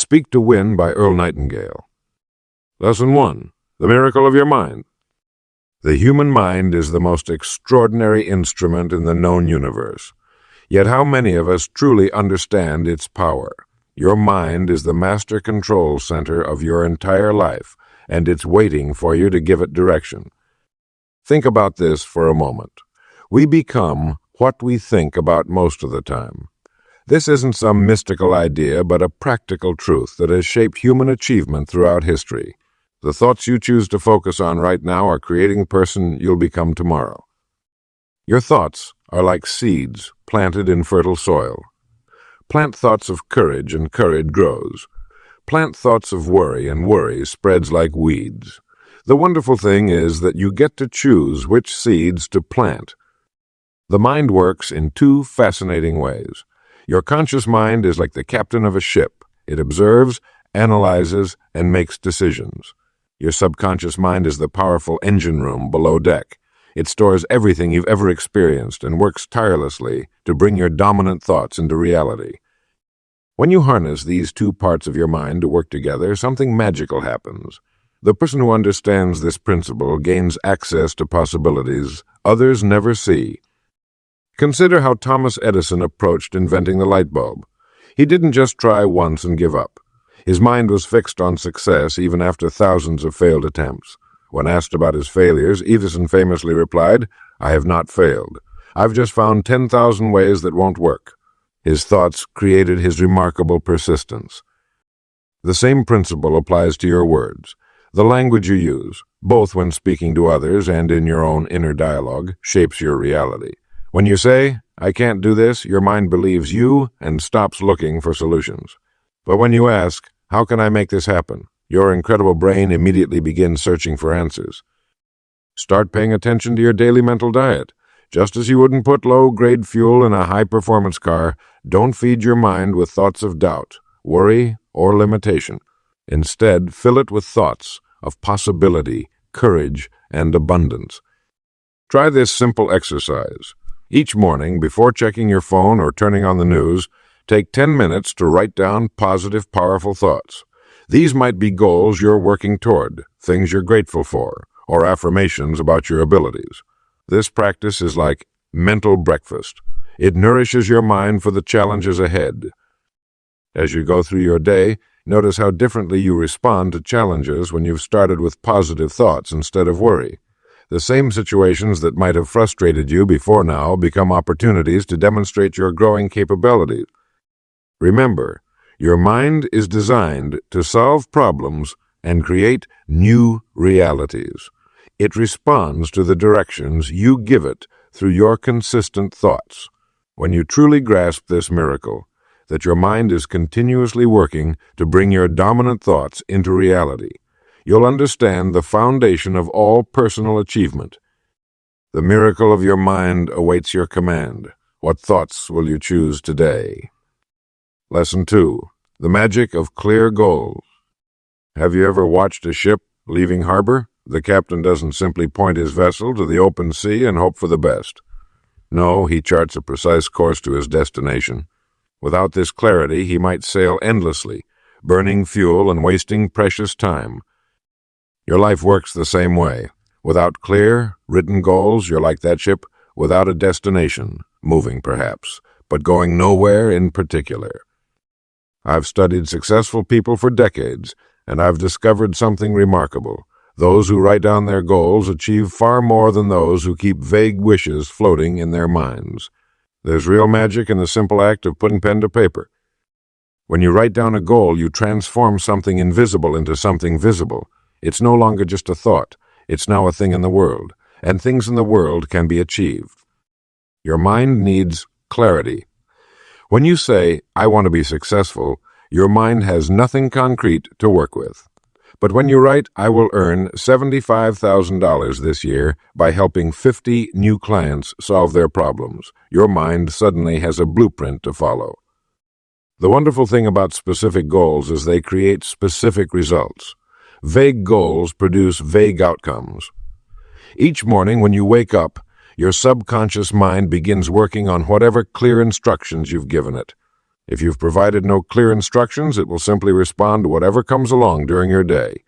Speak to Win by Earl Nightingale. Lesson 1. The Miracle of Your Mind. The human mind is the most extraordinary instrument in the known universe. Yet how many of us truly understand its power? Your mind is the master control center of your entire life, and it's waiting for you to give it direction. Think about this for a moment. We become what we think about most of the time. This isn't some mystical idea, but a practical truth that has shaped human achievement throughout history. The thoughts you choose to focus on right now are creating the person you'll become tomorrow. Your thoughts are like seeds planted in fertile soil. Plant thoughts of courage, and courage grows. Plant thoughts of worry, and worry spreads like weeds. The wonderful thing is that you get to choose which seeds to plant. The mind works in two fascinating ways. Your conscious mind is like the captain of a ship. It observes, analyzes, and makes decisions. Your subconscious mind is the powerful engine room below deck. It stores everything you've ever experienced and works tirelessly to bring your dominant thoughts into reality. When you harness these two parts of your mind to work together, something magical happens. The person who understands this principle gains access to possibilities others never see. Consider how Thomas Edison approached inventing the light bulb. He didn't just try once and give up. His mind was fixed on success even after thousands of failed attempts. When asked about his failures, Edison famously replied, "I have not failed. I've just found 10,000 ways that won't work." His thoughts created his remarkable persistence. The same principle applies to your words. The language you use, both when speaking to others and in your own inner dialogue, shapes your reality. When you say, "I can't do this," your mind believes you and stops looking for solutions. But when you ask, "How can I make this happen?" your incredible brain immediately begins searching for answers. Start paying attention to your daily mental diet. Just as you wouldn't put low-grade fuel in a high-performance car, don't feed your mind with thoughts of doubt, worry, or limitation. Instead, fill it with thoughts of possibility, courage, and abundance. Try this simple exercise. Each morning, before checking your phone or turning on the news, take 10 minutes to write down positive, powerful thoughts. These might be goals you're working toward, things you're grateful for, or affirmations about your abilities. This practice is like mental breakfast. It nourishes your mind for the challenges ahead. As you go through your day, notice how differently you respond to challenges when you've started with positive thoughts instead of worry. The same situations that might have frustrated you before now become opportunities to demonstrate your growing capabilities. Remember, your mind is designed to solve problems and create new realities. It responds to the directions you give it through your consistent thoughts. When you truly grasp this miracle, that your mind is continuously working to bring your dominant thoughts into reality, you'll understand the foundation of all personal achievement. The miracle of your mind awaits your command. What thoughts will you choose today? Lesson 2. The Magic of Clear Goals. Have you ever watched a ship leaving harbor? The captain doesn't simply point his vessel to the open sea and hope for the best. No, he charts a precise course to his destination. Without this clarity, he might sail endlessly, burning fuel and wasting precious time. Your life works the same way. Without clear, written goals, you're like that ship without a destination, moving perhaps, but going nowhere in particular. I've studied successful people for decades, and I've discovered something remarkable. Those who write down their goals achieve far more than those who keep vague wishes floating in their minds. There's real magic in the simple act of putting pen to paper. When you write down a goal, you transform something invisible into something visible. It's no longer just a thought. It's now a thing in the world, and things in the world can be achieved. Your mind needs clarity. When you say, "I want to be successful," your mind has nothing concrete to work with. But when you write, "I will earn $75,000 this year by helping 50 new clients solve their problems," your mind suddenly has a blueprint to follow. The wonderful thing about specific goals is they create specific results. Vague goals produce vague outcomes. Each morning when you wake up, your subconscious mind begins working on whatever clear instructions you've given it. If you've provided no clear instructions, it will simply respond to whatever comes along during your day.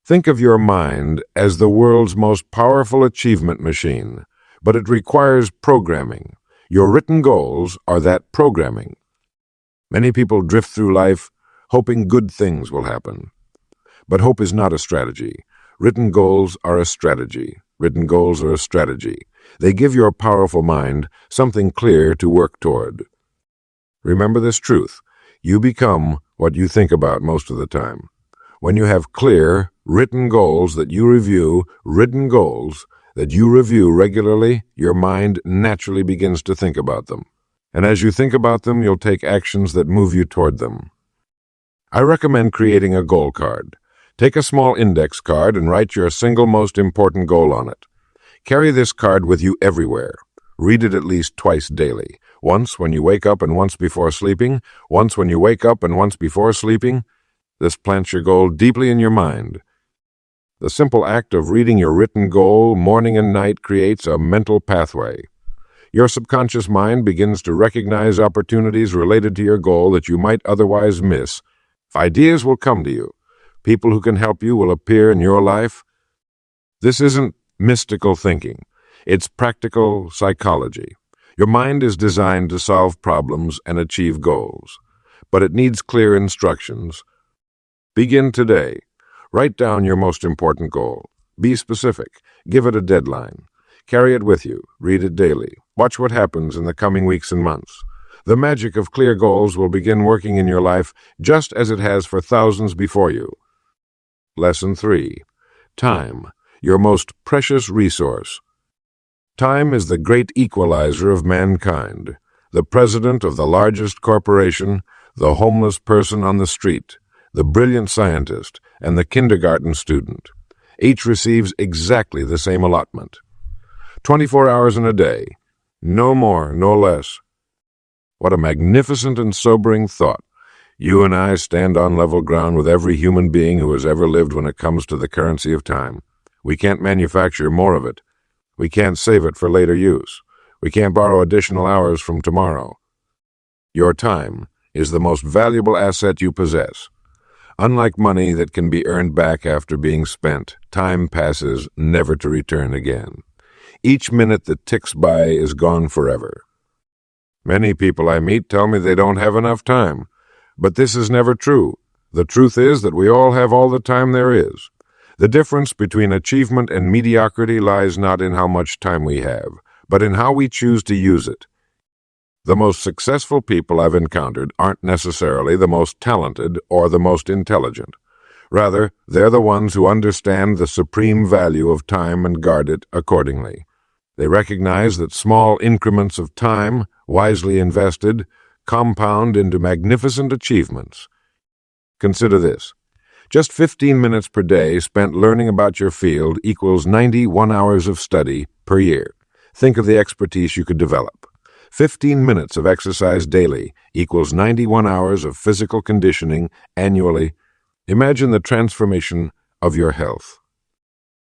Think of your mind as the world's most powerful achievement machine, but it requires programming. Your written goals are that programming. Many people drift through life hoping good things will happen. But hope is not a strategy. Written goals are a strategy. Written goals are a strategy. They give your powerful mind something clear to work toward. Remember this truth. You become what you think about most of the time. When you have clear, written goals that you review, regularly, your mind naturally begins to think about them. And as you think about them, you'll take actions that move you toward them. I recommend creating a goal card. Take a small index card and write your single most important goal on it. Carry this card with you everywhere. Read it at least twice daily. Once when you wake up and once before sleeping. Once when you wake up and once before sleeping. This plants your goal deeply in your mind. The simple act of reading your written goal morning and night creates a mental pathway. Your subconscious mind begins to recognize opportunities related to your goal that you might otherwise miss. Ideas will come to you. People who can help you will appear in your life. This isn't mystical thinking. It's practical psychology. Your mind is designed to solve problems and achieve goals, but it needs clear instructions. Begin today. Write down your most important goal. Be specific. Give it a deadline. Carry it with you. Read it daily. Watch what happens in the coming weeks and months. The magic of clear goals will begin working in your life just as it has for thousands before you. Lesson 3. Time, your most precious resource. Time is the great equalizer of mankind. The president of the largest corporation, the homeless person on the street, the brilliant scientist, and the kindergarten student. Each receives exactly the same allotment. 24 hours in a day. No more, no less. What a magnificent and sobering thought. You and I stand on level ground with every human being who has ever lived when it comes to the currency of time. We can't manufacture more of it. We can't save it for later use. We can't borrow additional hours from tomorrow. Your time is the most valuable asset you possess. Unlike money that can be earned back after being spent, time passes never to return again. Each minute that ticks by is gone forever. Many people I meet tell me they don't have enough time, but this is never true. The truth is that we all have all the time there is. The difference between achievement and mediocrity lies not in how much time we have, but in how we choose to use it. The most successful people I've encountered aren't necessarily the most talented or the most intelligent. Rather, they're the ones who understand the supreme value of time and guard it accordingly. They recognize that small increments of time, wisely invested, compound into magnificent achievements. Consider this. Just 15 minutes per day spent learning about your field equals 91 hours of study per year. Think of the expertise you could develop. 15 minutes of exercise daily equals 91 hours of physical conditioning annually. Imagine the transformation of your health.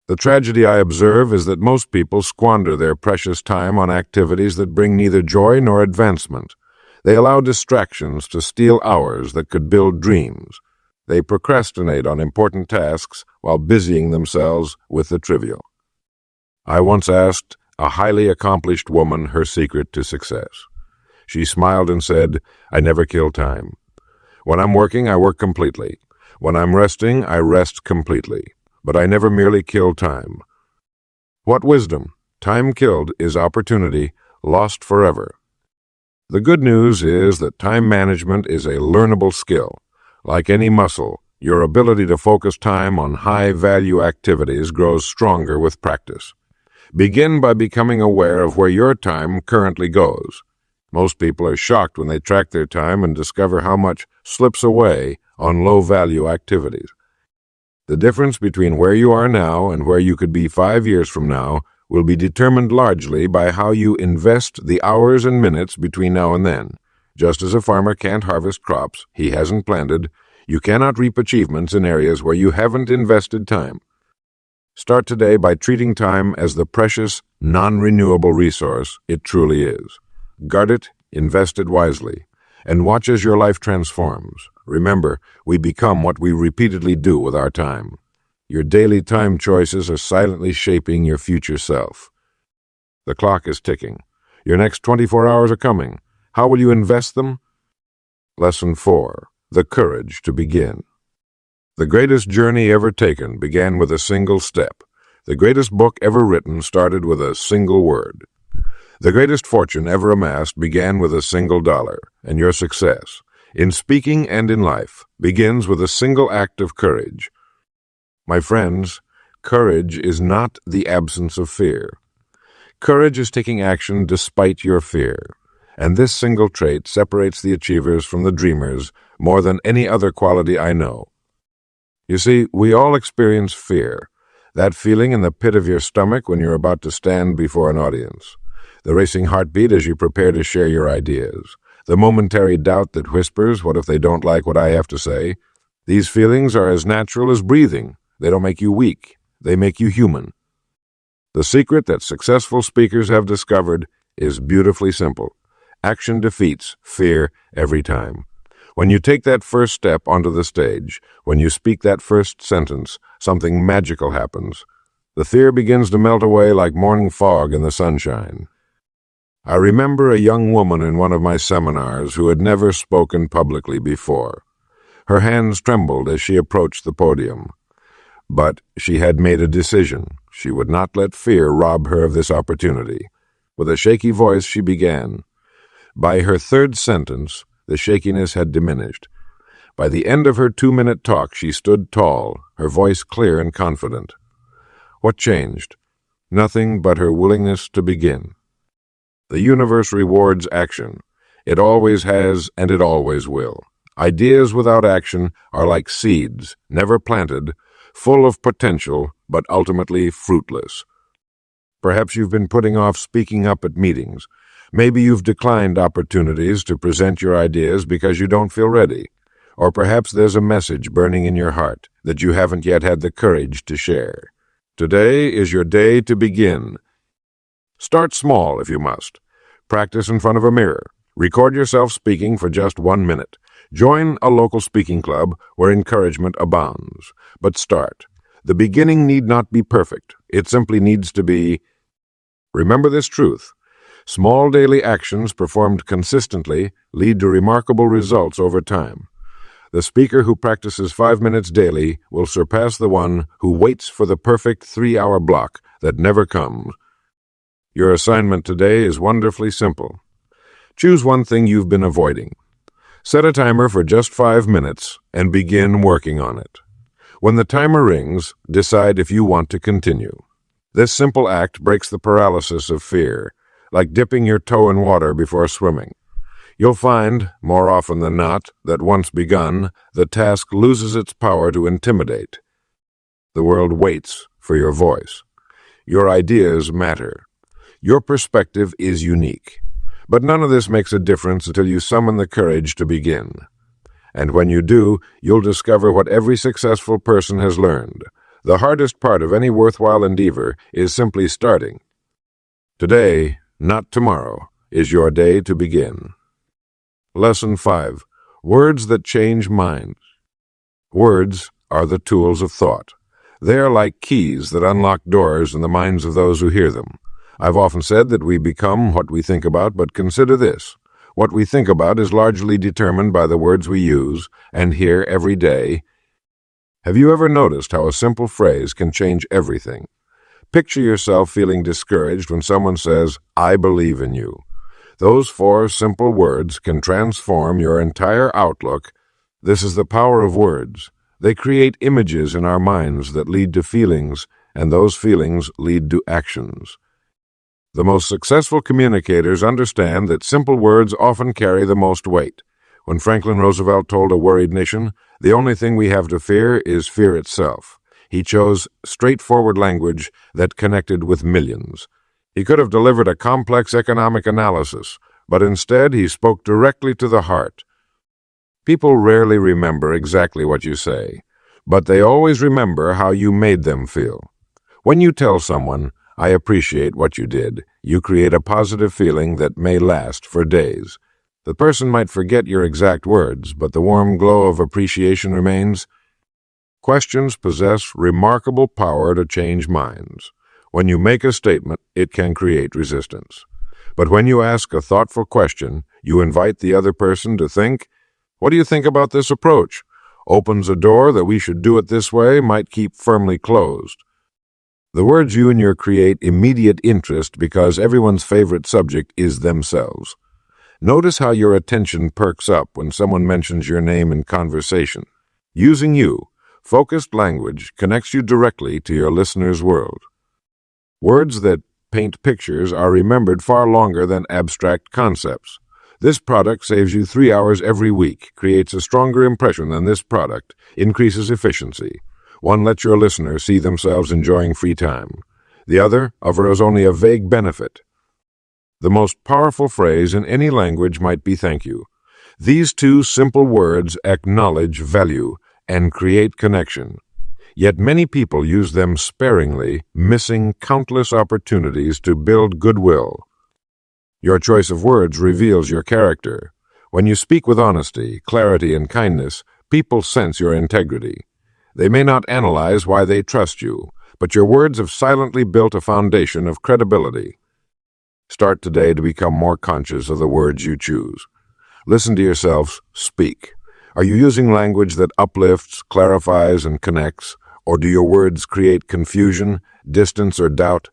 The tragedy I observe is that most people squander their precious time on activities that bring neither joy nor advancement. They allow distractions to steal hours that could build dreams. They procrastinate on important tasks while busying themselves with the trivial. I once asked a highly accomplished woman her secret to success. She smiled and said, "I never kill time. When I'm working, I work completely. When I'm resting, I rest completely. But I never merely kill time." What wisdom! Time killed is opportunity, lost forever. The good news is that time management is a learnable skill. Like any muscle, your ability to focus time on high-value activities grows stronger with practice. Begin by becoming aware of where your time currently goes. Most people are shocked when they track their time and discover how much slips away on low-value activities. The difference between where you are now and where you could be 5 years from now will be determined largely by how you invest the hours and minutes between now and then. Just as a farmer can't harvest crops he hasn't planted, you cannot reap achievements in areas where you haven't invested time. Start today by treating time as the precious, non-renewable resource it truly is. Guard it, invest it wisely, and watch as your life transforms. Remember, we become what we repeatedly do with our time. Your daily time choices are silently shaping your future self. The clock is ticking. Your next 24 hours are coming. How will you invest them? Lesson 4. The courage to begin. The greatest journey ever taken began with a single step. The greatest book ever written started with a single word. The greatest fortune ever amassed began with a single dollar, and your success, in speaking and in life, begins with a single act of courage. My friends, courage is not the absence of fear. Courage is taking action despite your fear, and this single trait separates the achievers from the dreamers more than any other quality I know. You see, we all experience fear, that feeling in the pit of your stomach when you're about to stand before an audience, the racing heartbeat as you prepare to share your ideas, the momentary doubt that whispers, what if they don't like what I have to say? These feelings are as natural as breathing. They don't make you weak. They make you human. The secret that successful speakers have discovered is beautifully simple. Action defeats fear every time. When you take that first step onto the stage, when you speak that first sentence, something magical happens. The fear begins to melt away like morning fog in the sunshine. I remember a young woman in one of my seminars who had never spoken publicly before. Her hands trembled as she approached the podium. But she had made a decision. She would not let fear rob her of this opportunity. With a shaky voice, she began. By her third sentence, the shakiness had diminished. By the end of her 2-minute talk, she stood tall, her voice clear and confident. What changed? Nothing but her willingness to begin. The universe rewards action. It always has, and it always will. Ideas without action are like seeds, never planted, full of potential, but ultimately fruitless. Perhaps you've been putting off speaking up at meetings. Maybe you've declined opportunities to present your ideas because you don't feel ready. Or perhaps there's a message burning in your heart that you haven't yet had the courage to share. Today is your day to begin. Start small if you must. Practice in front of a mirror. Record yourself speaking for just 1 minute. Join a local speaking club where encouragement abounds. But start. The beginning need not be perfect. It simply needs to be. Remember this truth. Small daily actions performed consistently lead to remarkable results over time. The speaker who practices 5 minutes daily will surpass the one who waits for the perfect 3-hour block that never comes. Your assignment today is wonderfully simple. Choose one thing you've been avoiding. Set a timer for just 5 minutes and begin working on it. When the timer rings, decide if you want to continue. This simple act breaks the paralysis of fear, like dipping your toe in water before swimming. You'll find, more often than not, that once begun, the task loses its power to intimidate. The world waits for your voice. Your ideas matter. Your perspective is unique. But none of this makes a difference until you summon the courage to begin. And when you do, you'll discover what every successful person has learned. The hardest part of any worthwhile endeavor is simply starting. Today, not tomorrow, is your day to begin. Lesson 5. Words that change minds. Words are the tools of thought. They are like keys that unlock doors in the minds of those who hear them. I've often said that we become what we think about, but consider this. What we think about is largely determined by the words we use and hear every day. Have you ever noticed how a simple phrase can change everything? Picture yourself feeling discouraged when someone says, "I believe in you." Those 4 simple words can transform your entire outlook. This is the power of words. They create images in our minds that lead to feelings, and those feelings lead to actions. The most successful communicators understand that simple words often carry the most weight. When Franklin Roosevelt told a worried nation, "The only thing we have to fear is fear itself," he chose straightforward language that connected with millions. He could have delivered a complex economic analysis, but instead he spoke directly to the heart. People rarely remember exactly what you say, but they always remember how you made them feel. When you tell someone, "I appreciate what you did," you create a positive feeling that may last for days. The person might forget your exact words, but the warm glow of appreciation remains. Questions possess remarkable power to change minds. When you make a statement, it can create resistance. But when you ask a thoughtful question, you invite the other person to think, "What do you think about this approach?" Opens a door that "we should do it this way" might keep firmly closed. The words you and your create immediate interest because everyone's favorite subject is themselves. Notice how your attention perks up when someone mentions your name in conversation. Using you, focused language connects you directly to your listener's world. Words that paint pictures are remembered far longer than abstract concepts. This product saves you 3 hours every week, creates a stronger impression than this product, increases efficiency. One lets your listener see themselves enjoying free time. The other offers only a vague benefit. The most powerful phrase in any language might be "thank you." These two simple words acknowledge value and create connection. Yet many people use them sparingly, missing countless opportunities to build goodwill. Your choice of words reveals your character. When you speak with honesty, clarity, and kindness, people sense your integrity. They may not analyze why they trust you, but your words have silently built a foundation of credibility. Start today to become more conscious of the words you choose. Listen to yourself speak. Are you using language that uplifts, clarifies, and connects, or do your words create confusion, distance, or doubt?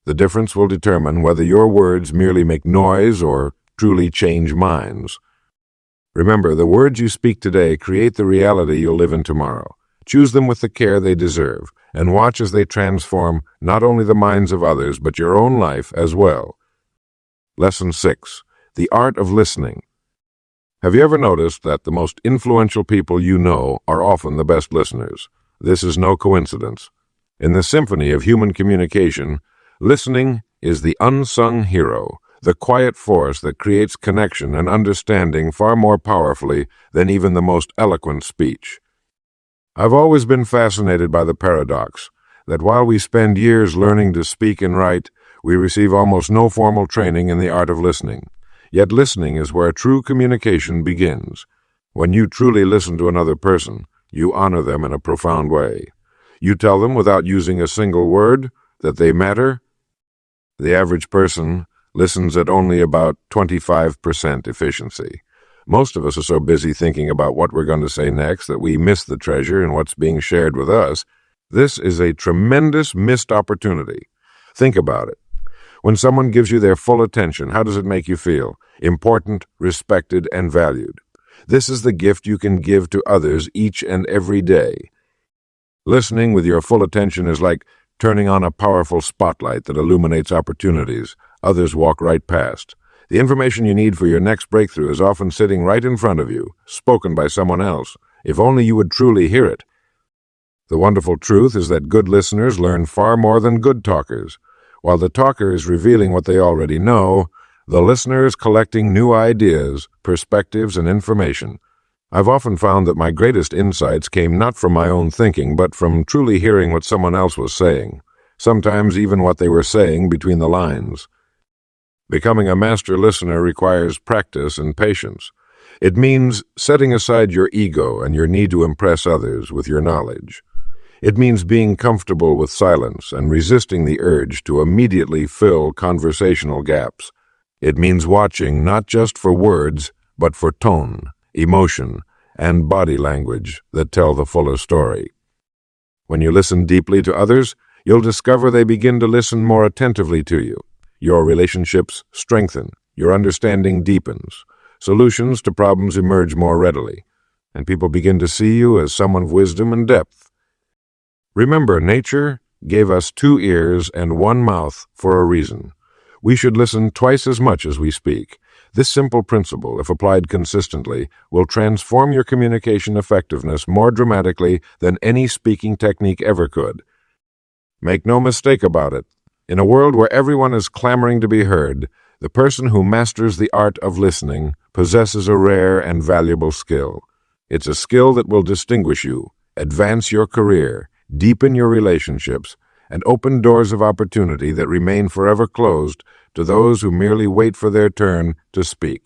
The difference will determine whether your words merely make noise or truly change minds. Remember, the words you speak today create the reality you'll live in tomorrow. Choose them with the care they deserve, and watch as they transform not only the minds of others, but your own life as well. Lesson 6. The Art of Listening. Have you ever noticed that the most influential people you know are often the best listeners? This is no coincidence. In the symphony of human communication, listening is the unsung hero, the quiet force that creates connection and understanding far more powerfully than even the most eloquent speech. I've always been fascinated by the paradox that while we spend years learning to speak and write, we receive almost no formal training in the art of listening. Yet listening is where true communication begins. When you truly listen to another person, you honor them in a profound way. You tell them without using a single word that they matter. The average person listens at only about 25% efficiency. Most of us are so busy thinking about what we're going to say next that we miss the treasure in what's being shared with us. This is a tremendous missed opportunity. Think about it. When someone gives you their full attention, how does it make you feel? Important, respected, and valued. This is the gift you can give to others each and every day. Listening with your full attention is like turning on a powerful spotlight that illuminates opportunities others walk right past. The information you need for your next breakthrough is often sitting right in front of you, spoken by someone else. If only you would truly hear it. The wonderful truth is that good listeners learn far more than good talkers. While the talker is revealing what they already know, the listener is collecting new ideas, perspectives, and information. I've often found that my greatest insights came not from my own thinking, but from truly hearing what someone else was saying, sometimes even what they were saying between the lines. Becoming a master listener requires practice and patience. It means setting aside your ego and your need to impress others with your knowledge. It means being comfortable with silence and resisting the urge to immediately fill conversational gaps. It means watching not just for words, but for tone, emotion, and body language that tell the fuller story. When you listen deeply to others, you'll discover they begin to listen more attentively to you. Your relationships strengthen, your understanding deepens, solutions to problems emerge more readily, and people begin to see you as someone of wisdom and depth. Remember, nature gave us 2 ears and 1 mouth for a reason. We should listen twice as much as we speak. This simple principle, if applied consistently, will transform your communication effectiveness more dramatically than any speaking technique ever could. Make no mistake about it. In a world where everyone is clamoring to be heard, the person who masters the art of listening possesses a rare and valuable skill. It's a skill that will distinguish you, advance your career, deepen your relationships, and open doors of opportunity that remain forever closed to those who merely wait for their turn to speak.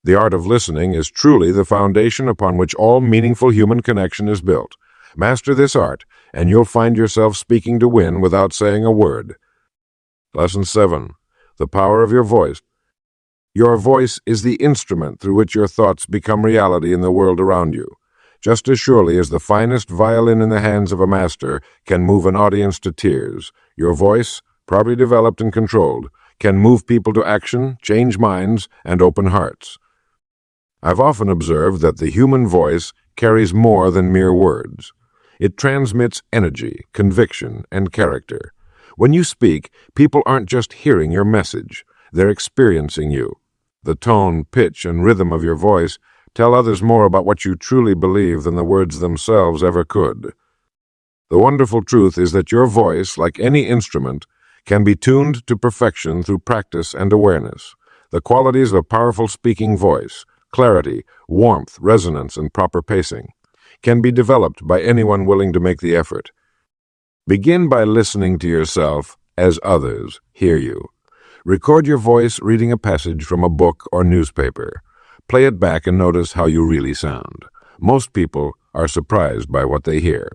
The art of listening is truly the foundation upon which all meaningful human connection is built. Master this art, and you'll find yourself speaking to win without saying a word. Lesson 7. The power of your voice. Your voice is the instrument through which your thoughts become reality in the world around you. Just as surely as the finest violin in the hands of a master can move an audience to tears, your voice, properly developed and controlled, can move people to action, change minds, and open hearts. I've often observed that the human voice carries more than mere words. It transmits energy, conviction, and character. When you speak, people aren't just hearing your message, they're experiencing you. The tone, pitch, and rhythm of your voice tell others more about what you truly believe than the words themselves ever could. The wonderful truth is that your voice, like any instrument, can be tuned to perfection through practice and awareness. The qualities of a powerful speaking voice, clarity, warmth, resonance, and proper pacing, can be developed by anyone willing to make the effort. Begin by listening to yourself as others hear you. Record your voice reading a passage from a book or newspaper. Play it back and notice how you really sound. Most people are surprised by what they hear.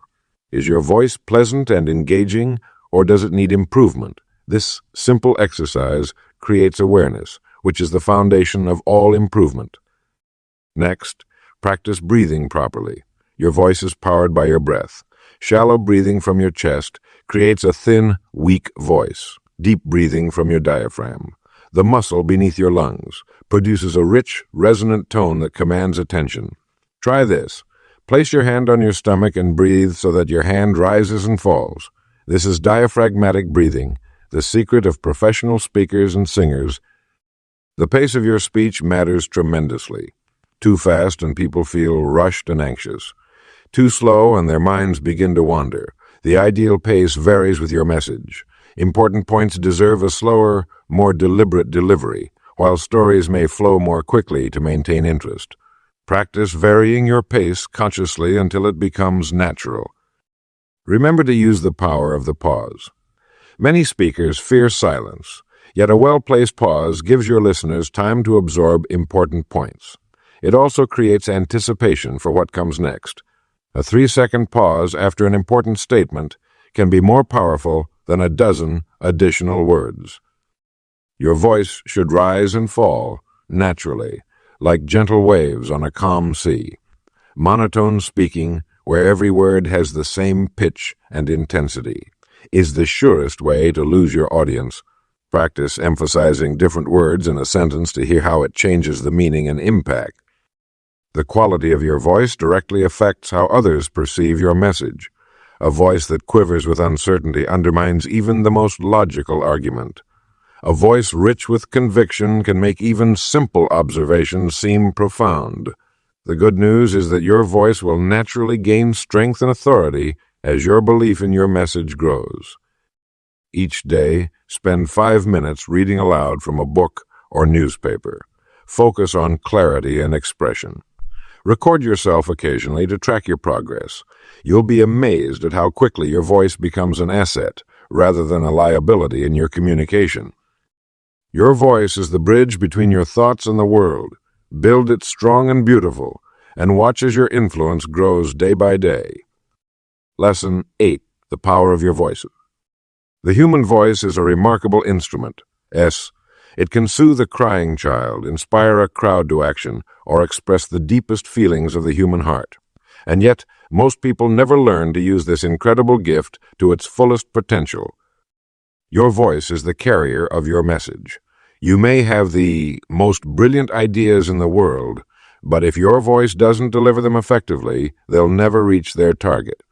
Is your voice pleasant and engaging, or does it need improvement? This simple exercise creates awareness, which is the foundation of all improvement. Next, practice breathing properly. Your voice is powered by your breath. Shallow breathing from your chest creates a thin, weak voice. Deep breathing from your diaphragm, the muscle beneath your lungs, produces a rich, resonant tone that commands attention. Try this. Place your hand on your stomach and breathe so that your hand rises and falls. This is diaphragmatic breathing, the secret of professional speakers and singers. The pace of your speech matters tremendously. Too fast and people feel rushed and anxious. Too slow and their minds begin to wander. The ideal pace varies with your message. Important points deserve a slower, more deliberate delivery, while stories may flow more quickly to maintain interest. Practice varying your pace consciously until it becomes natural. Remember to use the power of the pause. Many speakers fear silence, yet a well-placed pause gives your listeners time to absorb important points. It also creates anticipation for what comes next. A 3-second pause after an important statement can be more powerful than a dozen additional words. Your voice should rise and fall naturally, like gentle waves on a calm sea. Monotone speaking, where every word has the same pitch and intensity, is the surest way to lose your audience. Practice emphasizing different words in a sentence to hear how it changes the meaning and impact. The quality of your voice directly affects how others perceive your message. A voice that quivers with uncertainty undermines even the most logical argument. A voice rich with conviction can make even simple observations seem profound. The good news is that your voice will naturally gain strength and authority as your belief in your message grows. Each day, spend 5 minutes reading aloud from a book or newspaper. Focus on clarity and expression. Record yourself occasionally to track your progress. You'll be amazed at how quickly your voice becomes an asset rather than a liability in your communication. Your voice is the bridge between your thoughts and the world. Build it strong and beautiful, and watch as your influence grows day by day. Lesson 8. The power of your voice. The human voice is a remarkable instrument. It can soothe a crying child, inspire a crowd to action, or express the deepest feelings of the human heart. And yet, most people never learn to use this incredible gift to its fullest potential. Your voice is the carrier of your message. You may have the most brilliant ideas in the world, but if your voice doesn't deliver them effectively, they'll never reach their target.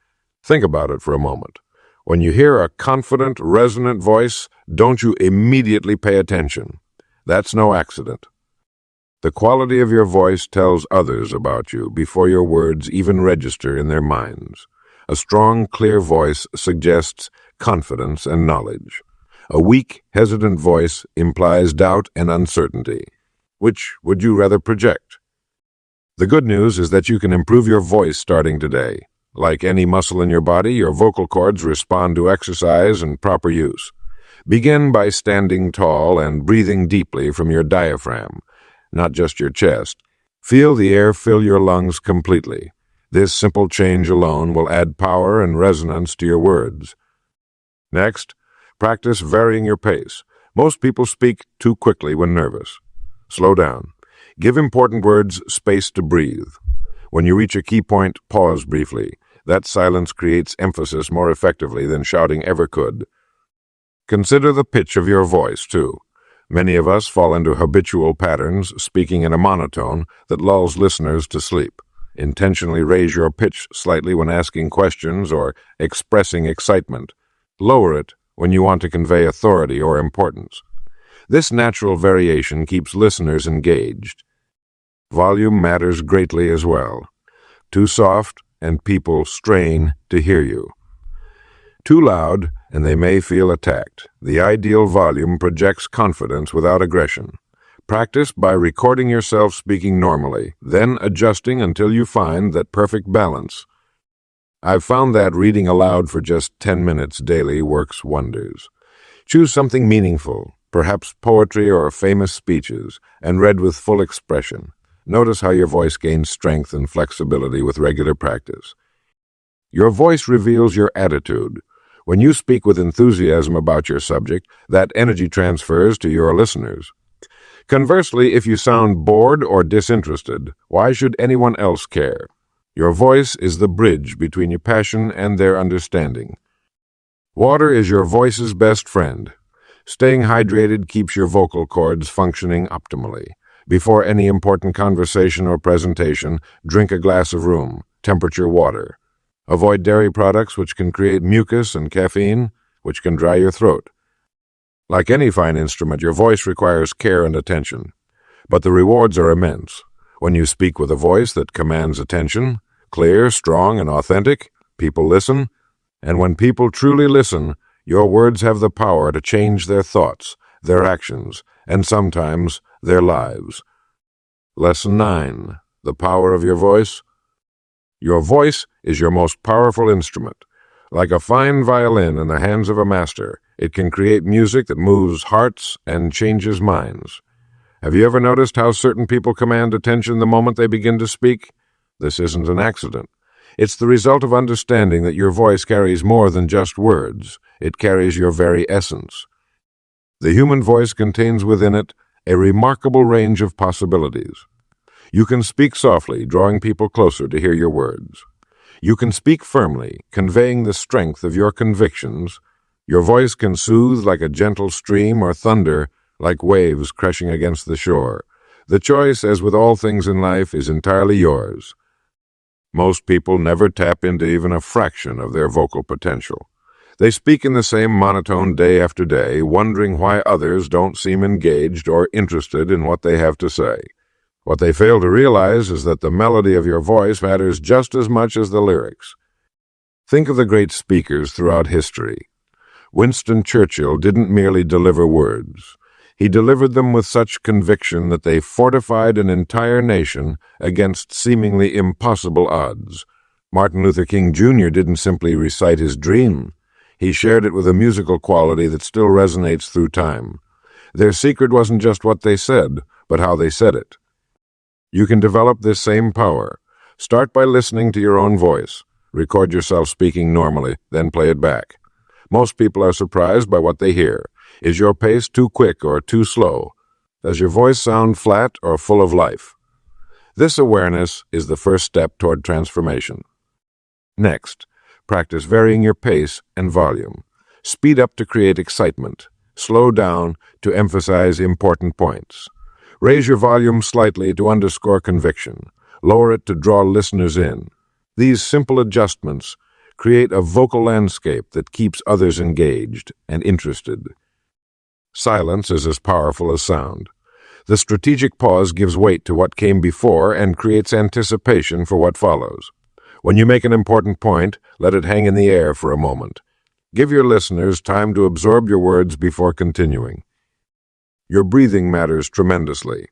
Think about it for a moment. When you hear a confident, resonant voice, don't you immediately pay attention. That's no accident. The quality of your voice tells others about you before your words even register in their minds. A strong, clear voice suggests confidence and knowledge. A weak, hesitant voice implies doubt and uncertainty. Which would you rather project? The good news is that you can improve your voice starting today. Like any muscle in your body, your vocal cords respond to exercise and proper use. Begin by standing tall and breathing deeply from your diaphragm. not just your chest. Feel the air fill your lungs completely. This simple change alone will add power and resonance to your words. Next, practice varying your pace. Most people speak too quickly when nervous. Slow down. Give important words space to breathe. When you reach a key point, pause briefly. That silence creates emphasis more effectively than shouting ever could. Consider the pitch of your voice, too. Many of us fall into habitual patterns, speaking in a monotone that lulls listeners to sleep. Intentionally raise your pitch slightly when asking questions or expressing excitement. Lower it when you want to convey authority or importance. This natural variation keeps listeners engaged. Volume matters greatly as well. Too soft, and people strain to hear you. Too loud, and they may feel attacked. The ideal volume projects confidence without aggression. Practice by recording yourself speaking normally, then adjusting until you find that perfect balance. I've found that reading aloud for just 10 minutes daily works wonders. Choose something meaningful, perhaps poetry or famous speeches, and read with full expression. Notice how your voice gains strength and flexibility with regular practice. Your voice reveals your attitude. When you speak with enthusiasm about your subject, that energy transfers to your listeners. Conversely, if you sound bored or disinterested, why should anyone else care? Your voice is the bridge between your passion and their understanding. Water is your voice's best friend. Staying hydrated keeps your vocal cords functioning optimally. Before any important conversation or presentation, drink a glass of room temperature water. Avoid dairy products which can create mucus and caffeine, which can dry your throat. Like any fine instrument, your voice requires care and attention. But the rewards are immense. When you speak with a voice that commands attention, clear, strong, and authentic, people listen. And when people truly listen, your words have the power to change their thoughts, their actions, and sometimes their lives. Lesson 9. The power of your voice. Your voice is your most powerful instrument. Like a fine violin in the hands of a master, it can create music that moves hearts and changes minds. Have you ever noticed how certain people command attention the moment they begin to speak? This isn't an accident. It's the result of understanding that your voice carries more than just words. It carries your very essence. The human voice contains within it a remarkable range of possibilities. You can speak softly, drawing people closer to hear your words. You can speak firmly, conveying the strength of your convictions. Your voice can soothe like a gentle stream or thunder like waves crashing against the shore. The choice, as with all things in life, is entirely yours. Most people never tap into even a fraction of their vocal potential. They speak in the same monotone day after day, wondering why others don't seem engaged or interested in what they have to say. What they fail to realize is that the melody of your voice matters just as much as the lyrics. Think of the great speakers throughout history. Winston Churchill didn't merely deliver words. He delivered them with such conviction that they fortified an entire nation against seemingly impossible odds. Martin Luther King Jr. didn't simply recite his dream. He shared it with a musical quality that still resonates through time. Their secret wasn't just what they said, but how they said it. You can develop this same power. Start by listening to your own voice. Record yourself speaking normally, then play it back. Most people are surprised by what they hear. Is your pace too quick or too slow? Does your voice sound flat or full of life? This awareness is the first step toward transformation. Next, practice varying your pace and volume. Speed up to create excitement. Slow down to emphasize important points. Raise your volume slightly to underscore conviction. Lower it to draw listeners in. These simple adjustments create a vocal landscape that keeps others engaged and interested. Silence is as powerful as sound. The strategic pause gives weight to what came before and creates anticipation for what follows. When you make an important point, let it hang in the air for a moment. Give your listeners time to absorb your words before continuing. Your breathing matters tremendously.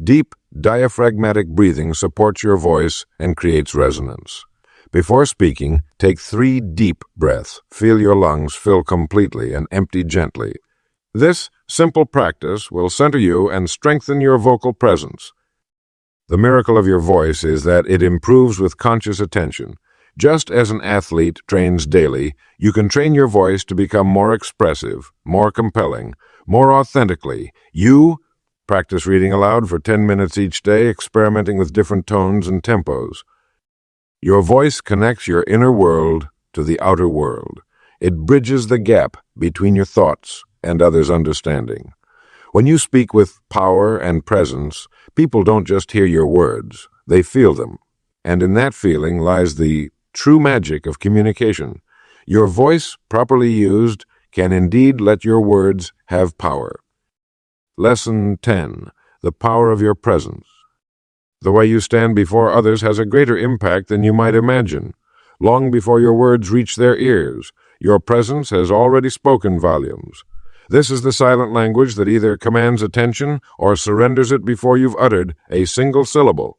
Deep, diaphragmatic breathing supports your voice and creates resonance. Before speaking, take 3 deep breaths. Feel your lungs fill completely and empty gently. This Simple practice will center you and strengthen your vocal presence. The miracle of your voice is that it improves with conscious attention. Just as an athlete trains daily, you can train your voice to become more expressive, more compelling, more authentically. You practice reading aloud for 10 minutes each day, experimenting with different tones and tempos. Your voice connects your inner world to the outer world. It bridges the gap between your thoughts and others' understanding. When you speak with power and presence, people don't just hear your words, they feel them. And in that feeling lies the true magic of communication. Your voice, properly used, can indeed let your words have power. Lesson 10. The power of your presence. The way you stand before others has a greater impact than you might imagine. Long before your words reach their ears, your presence has already spoken volumes. This is the silent language that either commands attention or surrenders it before you've uttered a single syllable.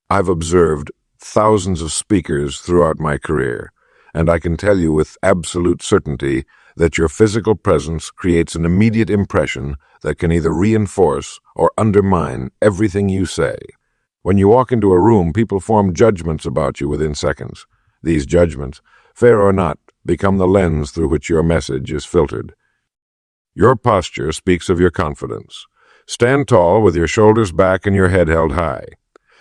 I've observed thousands of speakers throughout my career, and I can tell you with absolute certainty that your physical presence creates an immediate impression that can either reinforce or undermine everything you say. When you walk into a room, people form judgments about you within seconds. These judgments, fair or not, become the lens through which your message is filtered. Your posture speaks of your confidence. Stand tall with your shoulders back and your head held high.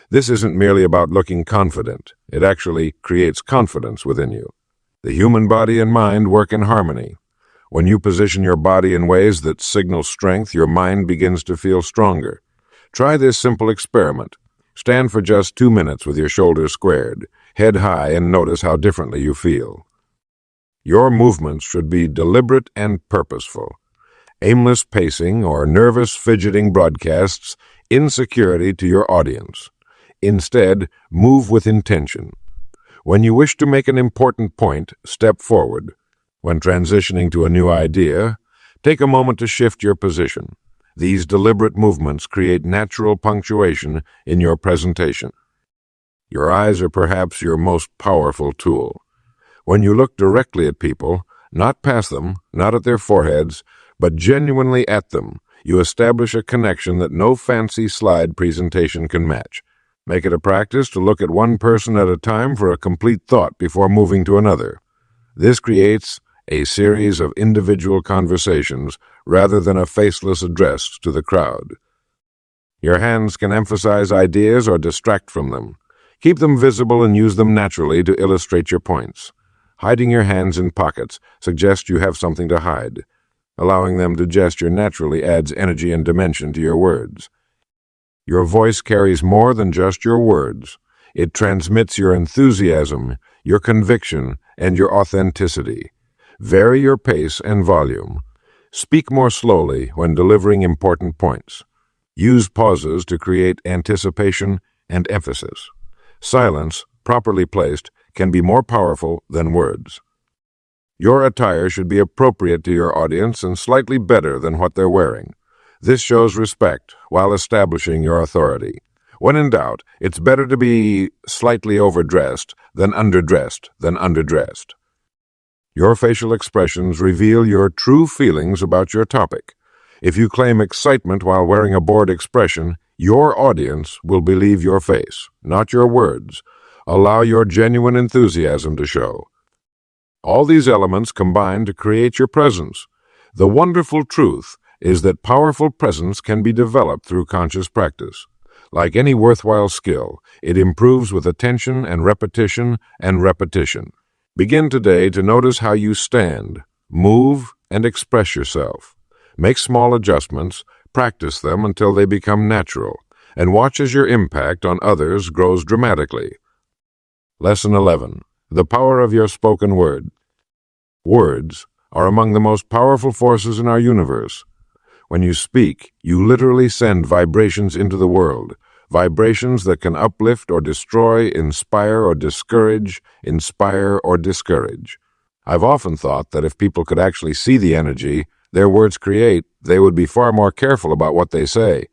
This isn't merely about looking confident. It actually creates confidence within you. The human body and mind work in harmony. When you position your body in ways that signal strength, your mind begins to feel stronger. Try this simple experiment. Stand for just 2 minutes with your shoulders squared, head high, and notice how differently you feel. Your movements should be deliberate and purposeful. Aimless pacing or nervous fidgeting broadcasts insecurity to your audience. Instead, move with intention. When you wish to make an important point, step forward. When transitioning to a new idea, take a moment to shift your position. These deliberate movements create natural punctuation in your presentation. Your eyes are perhaps your most powerful tool. When you look directly at people, not past them, not at their foreheads, but genuinely at them, you establish a connection that no fancy slide presentation can match. Make it a practice to look at one person at a time for a complete thought before moving to another. This creates a series of individual conversations rather than a faceless address to the crowd. Your hands can emphasize ideas or distract from them. Keep them visible and use them naturally to illustrate your points. Hiding your hands in pockets suggests you have something to hide. Allowing them to gesture naturally adds energy and dimension to your words. Your voice carries more than just your words. It transmits your enthusiasm, your conviction, and your authenticity. Vary your pace and volume. Speak more slowly when delivering important points. Use pauses to create anticipation and emphasis. Silence, properly placed, can be more powerful than words. Your attire should be appropriate to your audience and slightly better than what they're wearing. This shows respect while establishing your authority. When in doubt, it's better to be slightly overdressed than underdressed. Your facial expressions reveal your true feelings about your topic. If you claim excitement while wearing a bored expression, your audience will believe your face, not your words. Allow your genuine enthusiasm to show. All these elements combine to create your presence. The wonderful truth is that powerful presence can be developed through conscious practice. Like any worthwhile skill, it improves with attention and repetition and repetition. Begin today to notice how you stand, move, and express yourself. Make small adjustments, practice them until they become natural, and watch as your impact on others grows dramatically. Lesson 11. The power of your spoken word. Words are among the most powerful forces in our universe. When you speak, you literally send vibrations into the world, vibrations that can uplift or destroy, inspire or discourage, inspire or discourage. I've often thought that if people could actually see the energy their words create, they would be far more careful about what they say.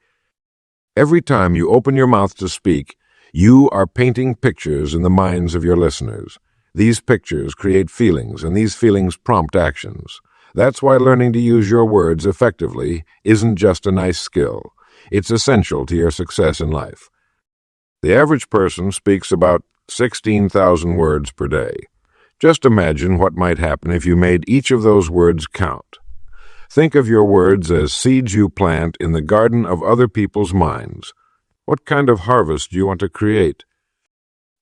Every time you open your mouth to speak, you are painting pictures in the minds of your listeners. These pictures create feelings, and these feelings prompt actions. That's why learning to use your words effectively isn't just a nice skill. It's essential to your success in life. The average person speaks about 16,000 words per day. Just imagine what might happen if you made each of those words count. Think of your words as seeds you plant in the garden of other people's minds. What kind of harvest do you want to create?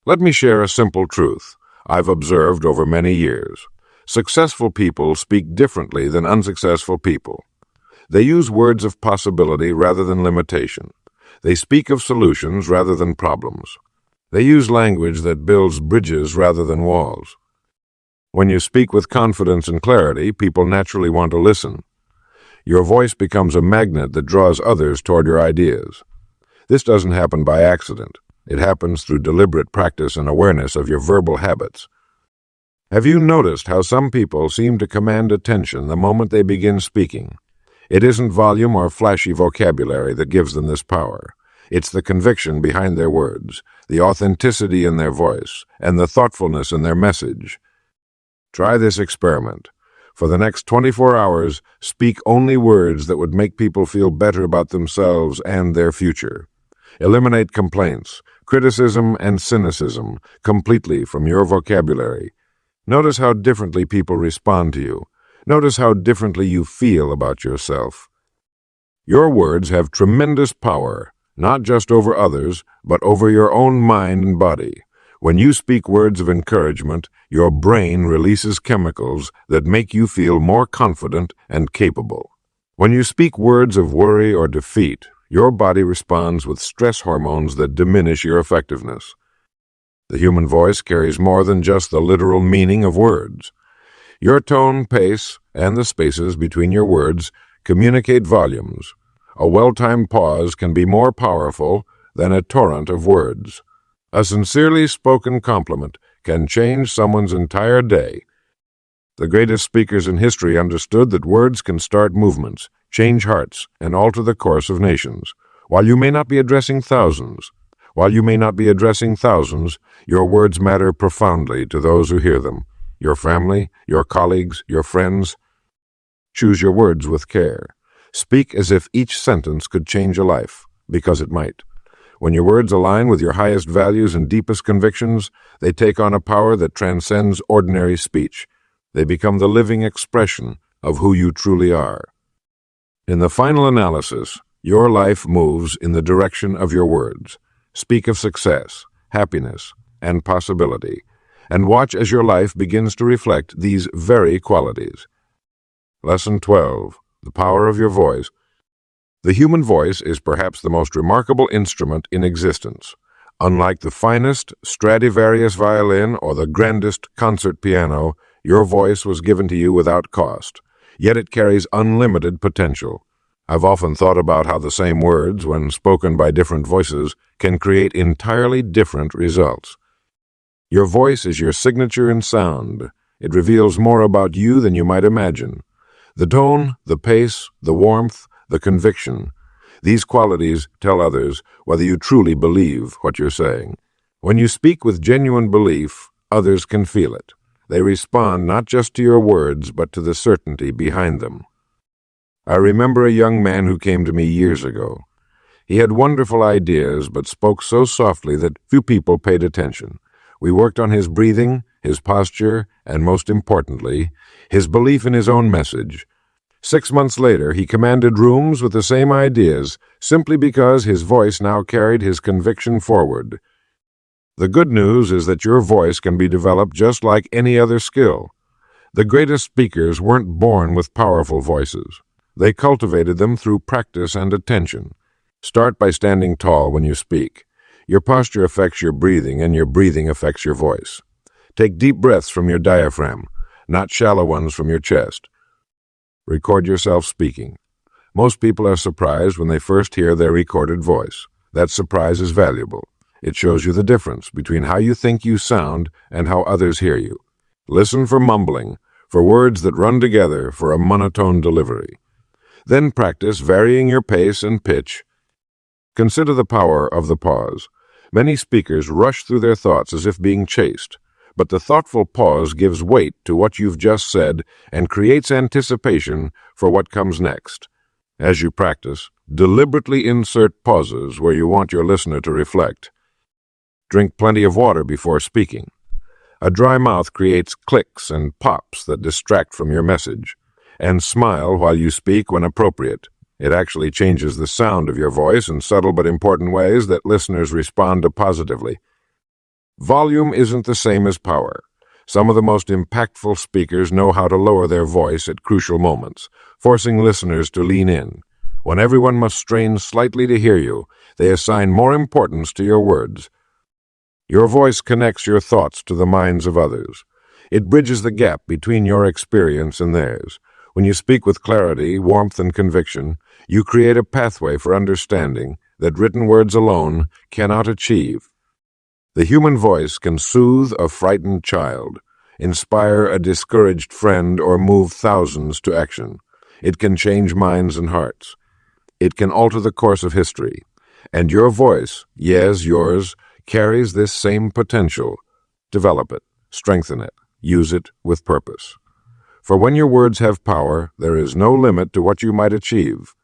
Let me share a simple truth I've observed over many years. Successful people speak differently than unsuccessful people. They use words of possibility rather than limitation. They speak of solutions rather than problems. They use language that builds bridges rather than walls. When you speak with confidence and clarity, people naturally want to listen. Your voice becomes a magnet that draws others toward your ideas. This doesn't happen by accident. It happens through deliberate practice and awareness of your verbal habits. Have you noticed how some people seem to command attention the moment they begin speaking? It isn't volume or flashy vocabulary that gives them this power. It's the conviction behind their words, the authenticity in their voice, and the thoughtfulness in their message. Try this experiment. For the next 24 hours, speak only words that would make people feel better about themselves and their future. Eliminate complaints, criticism, and cynicism completely from your vocabulary. Notice how differently people respond to you. Notice how differently you feel about yourself. Your words have tremendous power, not just over others, but over your own mind and body. When you speak words of encouragement, your brain releases chemicals that make you feel more confident and capable. When you speak words of worry or defeat, your body responds with stress hormones that diminish your effectiveness. The human voice carries more than just the literal meaning of words. Your tone, pace, and the spaces between your words communicate volumes. A well-timed pause can be more powerful than a torrent of words. A sincerely spoken compliment can change someone's entire day. The greatest speakers in history understood that words can start movements, change hearts, and alter the course of nations. While you may not be addressing thousands, your words matter profoundly to those who hear them. Your family, your colleagues, your friends. Choose your words with care. Speak as if each sentence could change a life, because it might. When your words align with your highest values and deepest convictions, they take on a power that transcends ordinary speech. They become the living expression of who you truly are. In the final analysis, your life moves in the direction of your words. Speak of success, happiness, and possibility, and watch as your life begins to reflect these very qualities. Lesson 12. The Power of Your Voice. The human voice is perhaps the most remarkable instrument in existence. Unlike the finest Stradivarius violin or the grandest concert piano, your voice was given to you without cost, yet it carries unlimited potential. I've often thought about how the same words, when spoken by different voices, can create entirely different results. Your voice is your signature in sound. It reveals more about you than you might imagine. The tone, the pace, the warmth, the conviction. These qualities tell others whether you truly believe what you're saying. When you speak with genuine belief, others can feel it. They respond not just to your words, but to the certainty behind them. I remember a young man who came to me years ago. He had wonderful ideas, but spoke so softly that few people paid attention. We worked on his breathing, his posture, and most importantly, his belief in his own message. 6 months later, he commanded rooms with the same ideas, simply because his voice now carried his conviction forward. The good news is that your voice can be developed just like any other skill. The greatest speakers weren't born with powerful voices. They cultivated them through practice and attention. Start by standing tall when you speak. Your posture affects your breathing, and your breathing affects your voice. Take deep breaths from your diaphragm, not shallow ones from your chest. Record yourself speaking. Most people are surprised when they first hear their recorded voice. That surprise is valuable. It shows you the difference between how you think you sound and how others hear you. Listen for mumbling, for words that run together, for a monotone delivery. Then practice varying your pace and pitch. Consider the power of the pause. Many speakers rush through their thoughts as if being chased, but the thoughtful pause gives weight to what you've just said and creates anticipation for what comes next. As you practice, deliberately insert pauses where you want your listener to reflect. Drink plenty of water before speaking. A dry mouth creates clicks and pops that distract from your message. And smile while you speak when appropriate. It actually changes the sound of your voice in subtle but important ways that listeners respond to positively. Volume isn't the same as power. Some of the most impactful speakers know how to lower their voice at crucial moments, forcing listeners to lean in. When everyone must strain slightly to hear you, they assign more importance to your words. Your voice connects your thoughts to the minds of others. It bridges the gap between your experience and theirs. When you speak with clarity, warmth, and conviction, you create a pathway for understanding that written words alone cannot achieve. The human voice can soothe a frightened child, inspire a discouraged friend, or move thousands to action. It can change minds and hearts. It can alter the course of history. And your voice, yes, yours, carries this same potential. Develop it, strengthen it, use it with purpose. For when your words have power, there is no limit to what you might achieve.